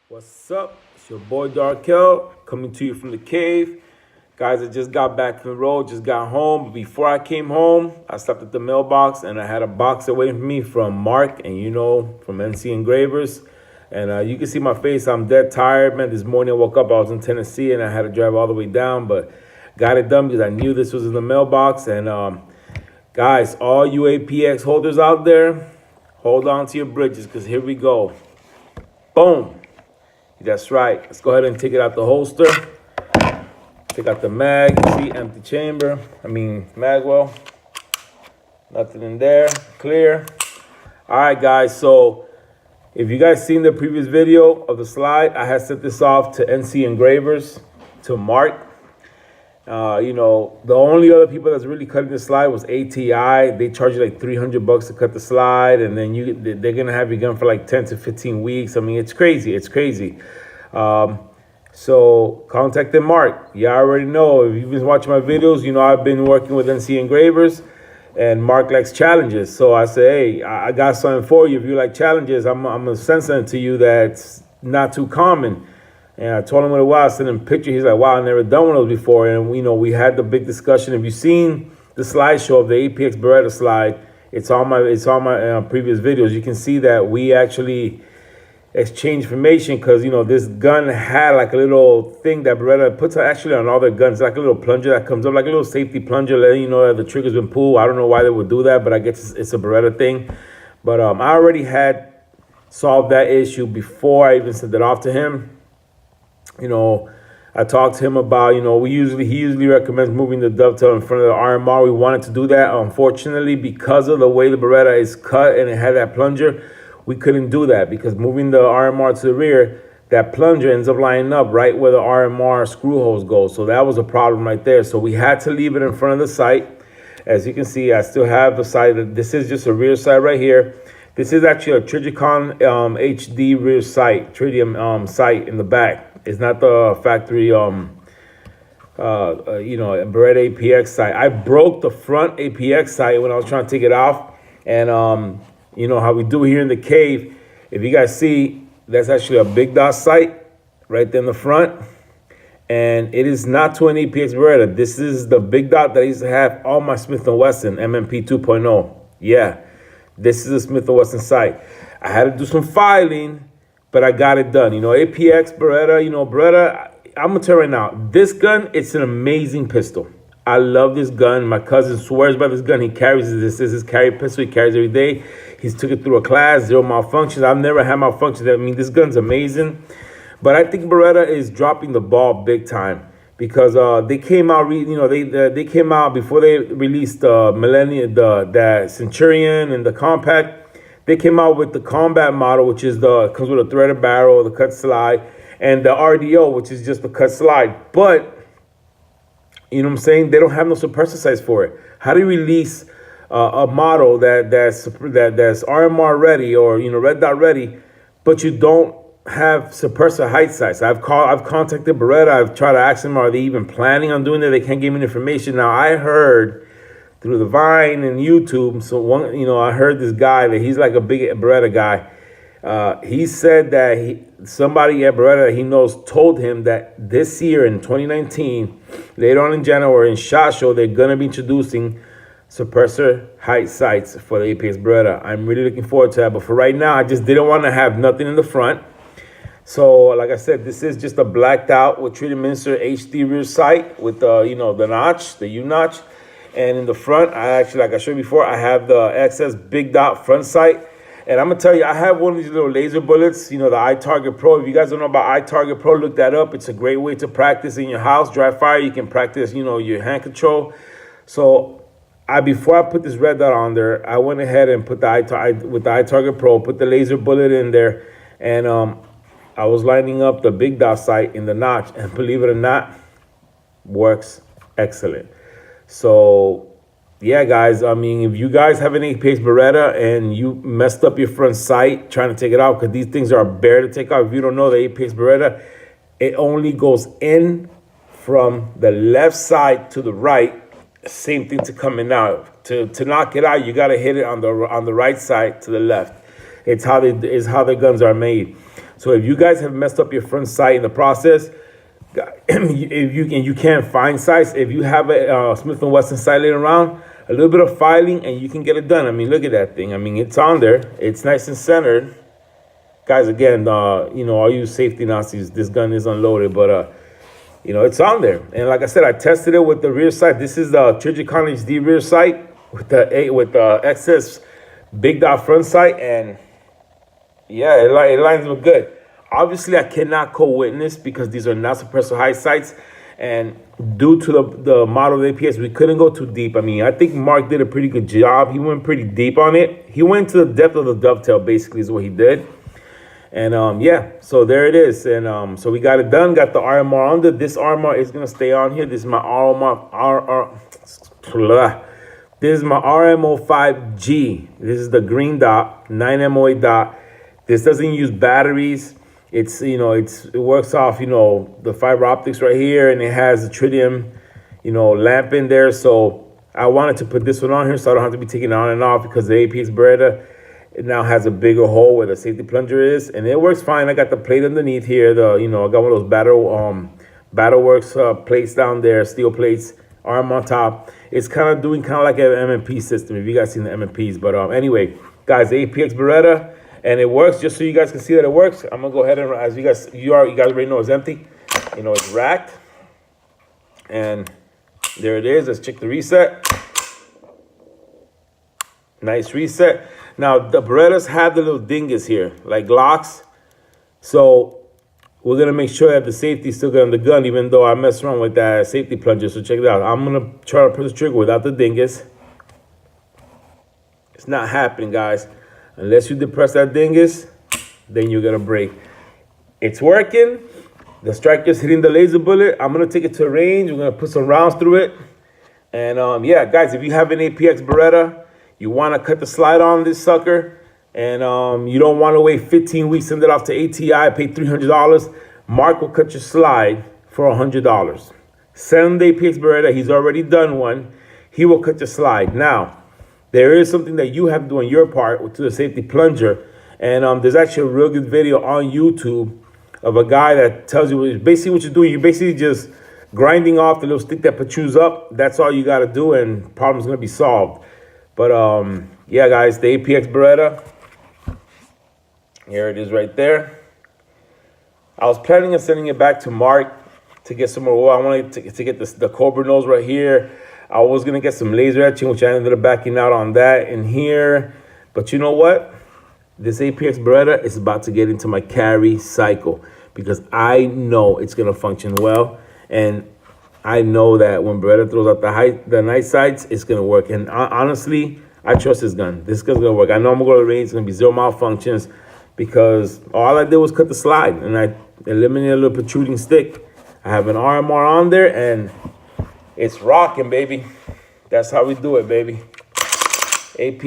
What's up? It's your boy Darkkell coming to you from the cave. Guys, I just got back from the road, just got home. Before I came home, I stopped at the mailbox and I had a box waiting for me from Mark and from NcEngravers. And you can see my face, I'm dead tired, man. This morning I woke up, I was in Tennessee and I had to drive all the way down, but got it done because I knew this was in the mailbox. And guys, all you APX holders out there, hold on to your bridges because here we go. Boom. That's right. Let's go ahead and take it out the holster. Take out the mag. See, empty chamber. Magwell. Nothing in there. Clear. All right, guys. So if you guys seen the previous video of the slide, I had sent this off to NcEngravers, to Mark. The only other people that's really cutting the slide was ATI. They charge you like $300 to cut the slide, and then they're gonna have your gun for like 10 to 15 weeks. It's crazy. It's crazy. So contact them, Mark. You already know. If you've been watching my videos, I've been working with NcEngravers, and Mark likes challenges. So I say, hey, I got something for you. If you like challenges, I'm gonna send something to you that's not too common. And I told him what it was. I sent him a picture. He's like, wow, I never done one of those before. And, we had the big discussion. If you've seen the slideshow of the APX Beretta slide, it's on my previous videos. You can see that we actually exchanged information because, this gun had like a little thing that Beretta puts actually on all their guns, like a little plunger that comes up, like a little safety plunger, letting you know that the trigger's been pulled. I don't know why they would do that, but I guess it's a Beretta thing. But I already had solved that issue before I even sent it off to him. I talked to him about, he usually recommends moving the dovetail in front of the RMR. We wanted to do that. Unfortunately, because of the way the Beretta is cut and it had that plunger, we couldn't do that because moving the RMR to the rear, that plunger ends up lining up right where the RMR screw holes go. So that was a problem right there. So we had to leave it in front of the sight. As you can see, I still have the sight. This is just a rear sight right here. This is actually a Trijicon HD rear sight, tritium sight in the back. It's not the factory, Beretta APX sight. I broke the front APX sight when I was trying to take it off. And, how we do here in the cave, if you guys see, that's actually a big dot sight right there in the front. And it is not to an APX Beretta. This is the big dot that I used to have on my Smith & Wesson MMP 2.0. Yeah, this is a Smith & Wesson sight. I had to do some filing, but I got it done. APX, Beretta, Beretta, I'm going to tell you right now, this gun, it's an amazing pistol. I love this gun. My cousin swears by this gun. He carries it. This is his carry pistol. He carries it every day. He's took it through a class, 0 malfunctions. I've never had malfunctions. This gun's amazing. But I think Beretta is dropping the ball big time because they came out, they came out before they released the Millennium, the Centurion and the Compact. They came out with the combat model, which is comes with a threaded barrel, the cut slide, and the RDO, which is just the cut slide. But, they don't have no suppressor sights for it. How do you release a model that's RMR ready or, red dot ready, but you don't have suppressor height sights? I've contacted Beretta. I've tried to ask them, are they even planning on doing that? They can't give me information. Now, I heard through the Vine and YouTube. So I heard this guy that he's like a big Beretta guy. He said that somebody at Beretta that he knows told him that this year in 2019, later on in January in SHOT Show, they're gonna be introducing suppressor height sights for the APX Beretta. I'm really looking forward to that. But for right now, I just didn't want to have nothing in the front. So like I said, this is just a blacked out with treated Minster HD rear sight with the notch, the U notch. And in the front, like I showed you before, I have the XS big dot front sight. And I'm going to tell you, I have one of these little laser bullets, the iTarget Pro. If you guys don't know about iTarget Pro, look that up. It's a great way to practice in your house, dry fire. You can practice, your hand control. So before I put this red dot on there, I went ahead and put with the iTarget Pro, put the laser bullet in there. And I was lining up the big dot sight in the notch. And believe it or not, works excellent. So, yeah, guys, if you guys have an APX Beretta and you messed up your front sight trying to take it out, because these things are bare to take out. If you don't know the APX Beretta, it only goes in from the left side to the right. Same thing to coming out. To knock it out, you got to hit it on the right side to the left. It's how the guns are made. So if you guys have messed up your front sight in the process, if you can't find sights, if you have a Smith & Wesson sight laying around, a little bit of filing and you can get it done. I mean, look at that thing. I mean, it's on there. It's nice and centered. Guys, again, you know, all you safety Nazis, this gun is unloaded, but you know, it's on there. And like I said, I tested it with the rear sight. This is the Trijicon HD rear sight with the XS big dot front sight, and yeah, it lines up good. Obviously, I cannot co-witness because these are not suppressor high sights, and due to the model of APX, we couldn't go too deep. I mean, I think Mark did a pretty good job. He went pretty deep on it. He went to the depth of the dovetail, basically, is what he did. And yeah, so there it is. And so we got it done. Got the RMR under. This RMR is gonna stay on here. This is my This is my RMO5G. This is the green dot, 9MOA dot. This doesn't use batteries. It's, you know, it works off, you know, the fiber optics right here, and it has the tritium, you know, lamp in there. So I wanted to put this one on here so I don't have to be taking it on and off, because the APX Beretta, it now has a bigger hole where the safety plunger is, and it works fine. I got the plate underneath here. You know, I got one of those Battleworks plates down there, steel plates, arm on top. It's kind of doing like an MMP system, if you guys seen the MMPs. But anyway, guys, the APX Beretta, and it works. Just so you guys can see that it works, I'm gonna go ahead and, as you guys already know, it's empty. You know, it's racked, and there it is. Let's check the reset. Nice reset. Now, the Berettas have the little dingus here, like locks. So we're going to make sure that the safety is still good on the gun, even though I messed around with that safety plunger. So check it out. I'm going to try to press the trigger without the dingus. It's not happening, guys. Unless you depress that dingus, then you're going to break. It's working. The striker's hitting the laser bullet. I'm going to take it to range. We're going to put some rounds through it. And yeah, guys, if you have an APX Beretta, you want to cut the slide on this sucker, and you don't want to wait 15 weeks, send it off to ATI, pay $300. Mark will cut your slide for $100. Send the APX Beretta. He's already done one. He will cut your slide. Now, there is something that you have to do on your part to the safety plunger, and there's actually a real good video on YouTube of a guy that tells you basically what you're doing. You're basically just grinding off the little stick that protrudes up. That's all you got to do, and problem's going to be solved. But yeah, guys, the APX Beretta, here it is right there. I was planning on sending it back to Mark to get some more oil. I wanted to get the Cobra nose right here. I was going to get some laser etching, which I ended up backing out on that in here. But you know what? This APX Beretta is about to get into my carry cycle, because I know it's going to function well. And I know that when Beretta throws out the night sights, it's going to work. And honestly, I trust this gun. This gun's going to work. I know I'm going to go to the range. It's going to be zero malfunctions, because all I did was cut the slide, and I eliminated a little protruding stick. I have an RMR on there, and it's rocking, baby. That's how we do it, baby. AP.